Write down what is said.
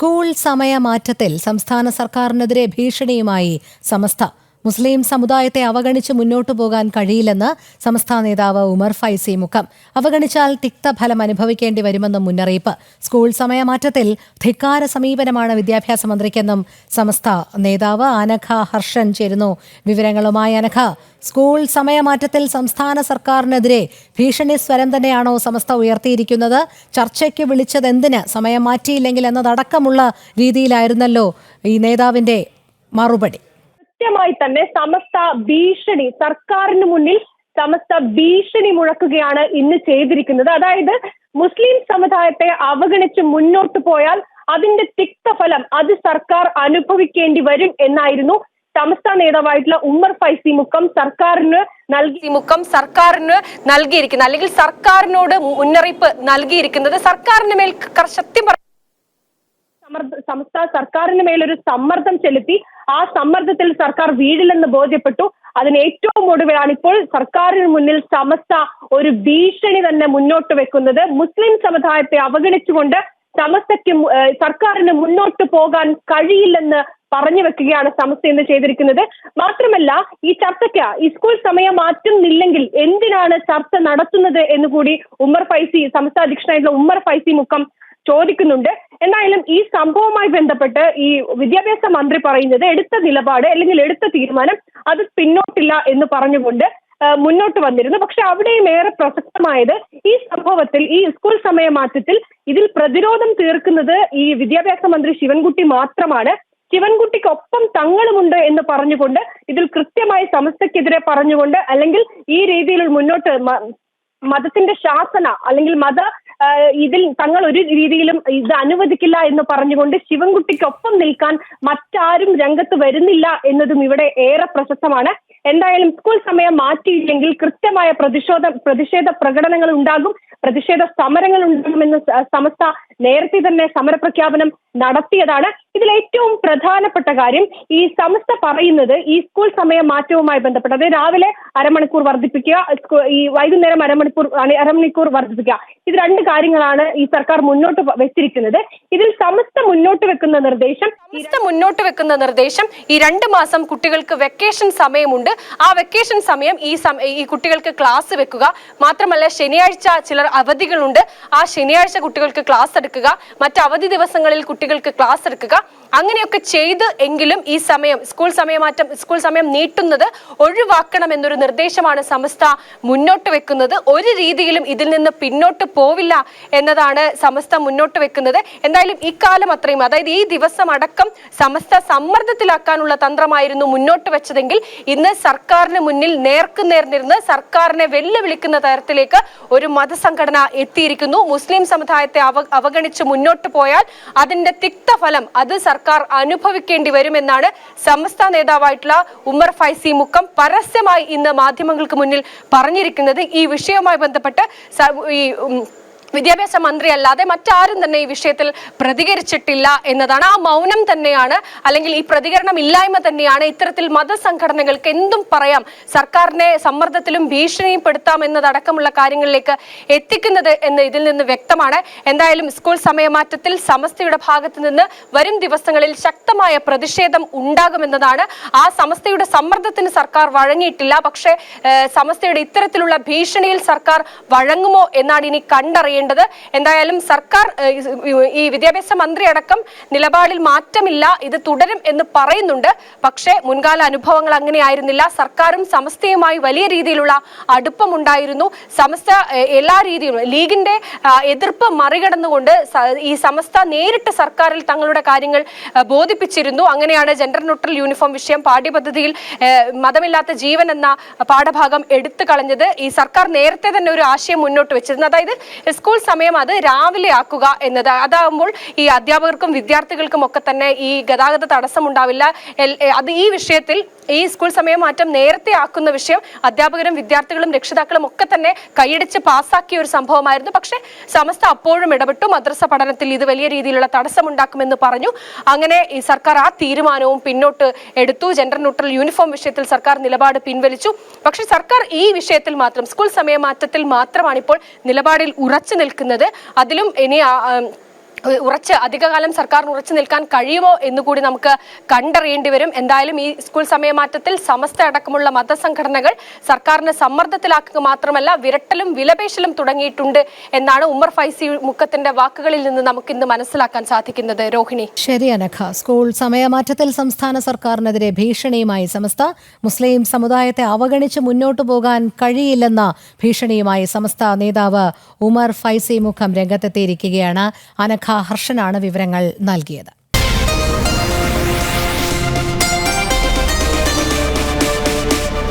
School സമയമാറ്റത്തിൽ സംസ്ഥാന സർക്കാരിനെതിരെ ഭീഷണിയുമായി സമസ്ത. മുസ്ലിം സമുദായത്തെ അവഗണിച്ച് മുന്നോട്ടു പോകാൻ കഴിയില്ലെന്ന് സമസ്ത നേതാവ് ഉമർ ഫൈസി മുക്കം. അവഗണിച്ചാൽ തിക്തഫലം അനുഭവിക്കേണ്ടി വരുമെന്നും മുന്നറിയിപ്പ്. സ്കൂൾ സമയമാറ്റത്തിൽ ധിക്കാര സമീപനമാണ് വിദ്യാഭ്യാസ മന്ത്രിക്കെന്നും സമസ്ത നേതാവ് അനഘ ഹർഷൻ ചേരുന്നു. വിവരങ്ങളുമായി അനഘ, സ്കൂൾ സമയമാറ്റത്തിൽ സംസ്ഥാന സർക്കാരിനെതിരെ ഭീഷണി സ്വരം തന്നെയാണോ സമസ്ത ഉയർത്തിയിരിക്കുന്നത്? ചർച്ചയ്ക്ക് വിളിച്ചതെന്തിന്, സമയം മാറ്റിയില്ലെങ്കിൽ എന്നതടക്കമുള്ള രീതിയിലായിരുന്നല്ലോ ഈ നേതാവിന്റെ മറുപടി. കൃത്യമായി തന്നെ സമസ്ത ഭീഷണി, സർക്കാരിന് മുന്നിൽ സമസ്ത ഭീഷണി മുഴക്കുകയാണ് ഇന്ന് ചെയ്തിരിക്കുന്നത്. അതായത് മുസ്ലിം സമുദായത്തെ അവഗണിച്ച് മുന്നോട്ട് പോയാൽ അതിന്റെ തിക്തഫലം അത് സർക്കാർ അനുഭവിക്കേണ്ടി വരും എന്നായിരുന്നു സമസ്ത നേതാവായിട്ടുള്ള ഉമർ ഫൈസി മുക്കം സർക്കാരിന് നൽകിയിരിക്കുന്നത്, അല്ലെങ്കിൽ സർക്കാരിനോട് മുന്നറിയിപ്പ് നൽകിയിരിക്കുന്നത്. സർക്കാരിന് മേൽ സത്യം സമസ്ത സർക്കാരിന് മേലൊരു സമ്മർദ്ദം ചെലുത്തി. ആ സമ്മർദ്ദത്തിൽ സർക്കാർ വീഴില്ലെന്ന് ബോധ്യപ്പെട്ടു. അതിന് ഏറ്റവും ഒടുവിലാണ് ഇപ്പോൾ സർക്കാരിന് മുന്നിൽ സമസ്ത ഒരു ഭീഷണി തന്നെ മുന്നോട്ട് വെക്കുന്നത്. മുസ്ലിം സമുദായത്തെ അവഗണിച്ചുകൊണ്ട് സമസ്തയ്ക്ക് സർക്കാരിന് മുന്നോട്ട് പോകാൻ കഴിയില്ലെന്ന് പറഞ്ഞു വെക്കുകയാണ് സമസ്ത ഇന്ന് ചെയ്തിരിക്കുന്നത്. മാത്രമല്ല, ഈ ചർച്ചയ്ക്ക് ഈ സ്കൂൾ സമയം മാറ്റുന്നില്ലെങ്കിൽ എന്തിനാണ് ചർച്ച നടത്തുന്നത് എന്ന് കൂടി ഉമർ ഫൈസി, സമസ്ത അധ്യക്ഷനായിട്ടുള്ള ഉമർ ഫൈസി മുക്കം ചോദിക്കുന്നുണ്ട്. എന്തായാലും ഈ സംഭവവുമായി ബന്ധപ്പെട്ട് ഈ വിദ്യാഭ്യാസ മന്ത്രി പറയുന്നത് എടുത്ത നിലപാട് അല്ലെങ്കിൽ എടുത്ത തീരുമാനം അത് പിന്നോട്ടില്ല എന്ന് പറഞ്ഞുകൊണ്ട് മുന്നോട്ട് വന്നിരുന്നു. പക്ഷെ അവിടെയും ഏറെ പ്രസക്തമായത് ഈ സംഭവത്തിൽ, ഈ സ്കൂൾ സമയമാറ്റത്തിൽ ഇതിൽ പ്രതിരോധം തീർക്കുന്നത് ഈ വിദ്യാഭ്യാസ മന്ത്രി ശിവൻകുട്ടി മാത്രമാണ്. ശിവൻകുട്ടിക്കൊപ്പം തങ്ങളുമുണ്ട് എന്ന് പറഞ്ഞുകൊണ്ട്, ഇതിൽ കൃത്യമായി സമസ്തക്കെതിരെ പറഞ്ഞുകൊണ്ട്, അല്ലെങ്കിൽ ഈ രീതിയിൽ മുന്നോട്ട് മതത്തിന്റെ ശാസന അല്ലെങ്കിൽ ഇതിൽ തങ്ങൾ ഒരു രീതിയിലും ഇത് അനുവദിക്കില്ല എന്ന് പറഞ്ഞുകൊണ്ട് ശിവൻകുട്ടിക്കൊപ്പം നിൽക്കാൻ മറ്റാരും രംഗത്ത് വരുന്നില്ല എന്നതും ഇവിടെ ഏറെ പ്രശസ്തമാണ്. എന്തായാലും സ്കൂൾ സമയം മാറ്റിയില്ലെങ്കിൽ കൃത്യമായ പ്രതിഷേധ പ്രകടനങ്ങൾ ഉണ്ടാകും, പ്രതിഷേധ സമരങ്ങൾ ഉണ്ടാകുമെന്ന് സമസ്ത നേരത്തെ തന്നെ സമരപ്രഖ്യാപനം നടത്തിയതാണ്. ഇതിൽ ഏറ്റവും പ്രധാനപ്പെട്ട കാര്യം ഈ സമസ്ത പറയുന്നത് ഈ സ്കൂൾ സമയം മാറ്റവുമായി ബന്ധപ്പെട്ട്, അതായത് രാവിലെ അരമണിക്കൂർ വർദ്ധിപ്പിക്കുക, ഈ വൈകുന്നേരം അരമണിക്കൂർ വർദ്ധിപ്പിക്കുക, ഇത് രണ്ട് കാര്യങ്ങളാണ് ഈ സർക്കാർ മുന്നോട്ട് വെച്ചിരിക്കുന്നത്. ഇതിൽ സമസ്ത മുന്നോട്ട് വെക്കുന്ന നിർദ്ദേശം ഈ 2 മാസം കുട്ടികൾക്ക് വെക്കേഷൻ സമയമുണ്ട്. ആ വെക്കേഷൻ സമയം ഈ കുട്ടികൾക്ക് ക്ലാസ് വെക്കുക. മാത്രമല്ല, ശനിയാഴ്ച ചിലർ അവധികളുണ്ട്, ആ ശനിയാഴ്ച കുട്ടികൾക്ക് ക്ലാസ് എടുക്കുക, മറ്റ് അവധി ദിവസങ്ങളിൽ കുട്ടികൾക്ക് ക്ലാസ് എടുക്കുക. അങ്ങനെയൊക്കെ ചെയ്ത് എങ്കിലും ഈ സ്കൂൾ സമയം നീട്ടുന്നത് ഒഴിവാക്കണം എന്നൊരു നിർദ്ദേശമാണ് സമസ്ത മുന്നോട്ട് വെക്കുന്നത്. ഒരു രീതിയിലും ഇതിൽ നിന്ന് പിന്നോട്ട് പോവില്ല എന്നതാണ് സമസ്ത മുന്നോട്ട് വെക്കുന്നത്. എന്തായാലും ഇക്കാലം അത്രയും, അതായത് ഈ ദിവസം അടക്കം സമസ്ത സമ്മർദ്ദത്തിലാക്കാനുള്ള തന്ത്രമായിരുന്നു മുന്നോട്ട് വെച്ചതെങ്കിൽ ഇന്ന് സർക്കാരിന് മുന്നിൽ നേർക്കുനേർ നിന്ന് സർക്കാരിനെ വെല്ലുവിളിക്കുന്ന തരത്തിലേക്ക് ഒരു മതസംഘടന എത്തിയിരിക്കുന്നു. മുസ്ലിം സമുദായത്തെ അവഗണിച്ച് മുന്നോട്ട് പോയാൽ അതിന്റെ തിക്തഫലം അത് സർക്കാർ അനുഭവിക്കേണ്ടി വരുമെന്നാണ് സമസ്ത നേതാവായിട്ടുള്ള ഉമർ ഫൈസി മുക്കം പരസ്യമായി ഇന്ന് മാധ്യമങ്ങൾക്ക് മുന്നിൽ പറഞ്ഞിരിക്കുന്നത്. ഈ വിഷയവുമായി ബന്ധപ്പെട്ട് ഈ വിദ്യാഭ്യാസ മന്ത്രി അല്ലാതെ മറ്റാരും തന്നെ ഈ വിഷയത്തിൽ പ്രതികരിച്ചിട്ടില്ല എന്നതാണ്. ആ മൗനം തന്നെയാണ്, അല്ലെങ്കിൽ ഈ പ്രതികരണം ഇല്ലായ്മ തന്നെയാണ് ഇത്തരത്തിൽ മതസംഘടനകൾക്ക് എന്തും പറയാം, സർക്കാരിനെ സമ്മർദ്ദത്തിലും ഭീഷണിയും പെടുത്താം എന്നതടക്കമുള്ള കാര്യങ്ങളിലേക്ക് എത്തിക്കുന്നത് എന്ന് ഇതിൽ നിന്ന് വ്യക്തമാണ്. എന്തായാലും സ്കൂൾ സമയമാറ്റത്തിൽ സമസ്തയുടെ ഭാഗത്ത് നിന്ന് വരും ദിവസങ്ങളിൽ ശക്തമായ പ്രതിഷേധം ഉണ്ടാകുമെന്നതാണ്. ആ സമസ്തയുടെ സമ്മർദ്ദത്തിന് സർക്കാർ വഴങ്ങിയിട്ടില്ല. പക്ഷേ സമസ്തയുടെ ഇത്തരത്തിലുള്ള ഭീഷണിയിൽ സർക്കാർ വഴങ്ങുമോ എന്നാണ് ഇനി കണ്ടറിയേണ്ടത്. എന്തായാലും സർക്കാർ, ഈ വിദ്യാഭ്യാസ മന്ത്രി അടക്കം നിലപാടിൽ മാറ്റമില്ല, ഇത് തുടരും എന്ന് പറയുന്നുണ്ട്. പക്ഷേ മുൻകാല അനുഭവങ്ങൾ അങ്ങനെയായിരുന്നില്ല. സർക്കാരും സമസ്തയുമായി വലിയ രീതിയിലുള്ള അടുപ്പമുണ്ടായിരുന്നു. സമസ്ത എല്ലാ രീതിയിലും ലീഗിന്റെ എതിർപ്പ് മറികടന്നുകൊണ്ട് ഈ സമസ്ത നേരിട്ട് സർക്കാരിൽ തങ്ങളുടെ കാര്യങ്ങൾ ബോധിപ്പിച്ചിരുന്നു. അങ്ങനെയാണ് ജെൻഡർ ന്യൂട്രൽ യൂണിഫോം വിഷയം പാഠ്യപദ്ധതിയിൽ മതമില്ലാത്ത ജീവൻ എന്ന പാഠഭാഗം എടുത്തു കളഞ്ഞത്. ഈ സർക്കാർ നേരത്തെ തന്നെ ഒരു ആശയം മുന്നോട്ട് വെച്ചിരുന്നു, അതായത് സ്കൂൾ സമയം അത് രാവിലെ ആക്കുക എന്നത്. അതാകുമ്പോൾ ഈ അധ്യാപകർക്കും വിദ്യാർത്ഥികൾക്കും ഒക്കെ തന്നെ ഈ ഗതാഗത തടസ്സം ഉണ്ടാവില്ല. അത് ഈ വിഷയത്തിൽ ഈ സ്കൂൾ സമയം മാറ്റം നേരത്തെ ആക്കുന്ന വിഷയം അധ്യാപകരും വിദ്യാർത്ഥികളും രക്ഷിതാക്കളും ഒക്കെ തന്നെ കൈയടിച്ച് പാസ്സാക്കിയ ഒരു സംഭവമായിരുന്നു. പക്ഷെ സമസ്ത അപ്പോഴും ഇടപെട്ടു. മദ്രസ പഠനത്തിൽ ഇത് വലിയ രീതിയിലുള്ള തടസ്സമുണ്ടാക്കുമെന്ന് പറഞ്ഞു. അങ്ങനെ ഈ സർക്കാർ ആ തീരുമാനവും പിന്നോട്ട് എടുത്തു. ജെൻഡർ ന്യൂട്രൽ യൂണിഫോം വിഷയത്തിൽ സർക്കാർ നിലപാട് പിൻവലിച്ചു. പക്ഷെ സർക്കാർ ഈ വിഷയത്തിൽ മാത്രം, സ്കൂൾ സമയമാറ്റത്തിൽ മാത്രമാണ് ഇപ്പോൾ നിലപാടിൽ ഉറച്ചു നിൽക്കുന്നത്. അതിലും ഇനി അധികകാലം സർക്കാരിന് ഉറച്ചു നിൽക്കാൻ കഴിയുമോ എന്നുകൂടി നമുക്ക് കണ്ടറിയേണ്ടി വരും. എന്തായാലും ഈ സ്കൂൾ സമയമാറ്റത്തിൽ സമസ്ത അടക്കമുള്ള മതസംഘടനകൾ സർക്കാരിനെ സമ്മർദ്ദത്തിലാക്കുക മാത്രമല്ല വിരട്ടലും വിലപേശലും തുടങ്ങിയിട്ടുണ്ട് എന്നാണ് ഉമർ ഫൈസി മുക്കത്തിന്റെ വാക്കുകളിൽ നിന്ന് നമുക്ക് ഇന്ന് മനസ്സിലാക്കാൻ സാധിക്കുന്നത്. രോഹിണി. ശരി അനഘ. സ്കൂൾ സമയമാറ്റത്തിൽ സംസ്ഥാന സർക്കാരിനെതിരെ ഭീഷണിയുമായി സമസ്ത. മുസ്ലിം സമുദായത്തെ അവഗണിച്ച് മുന്നോട്ടു പോകാൻ കഴിയില്ലെന്ന ഭീഷണിയുമായി സമസ്ത നേതാവ് ഉമർ ഫൈസി മുഖം രംഗത്തെത്തിയിരിക്കുകയാണ്. അനഘ ഹർഷനാണ് വിവരങ്ങൾ നൽകിയത്.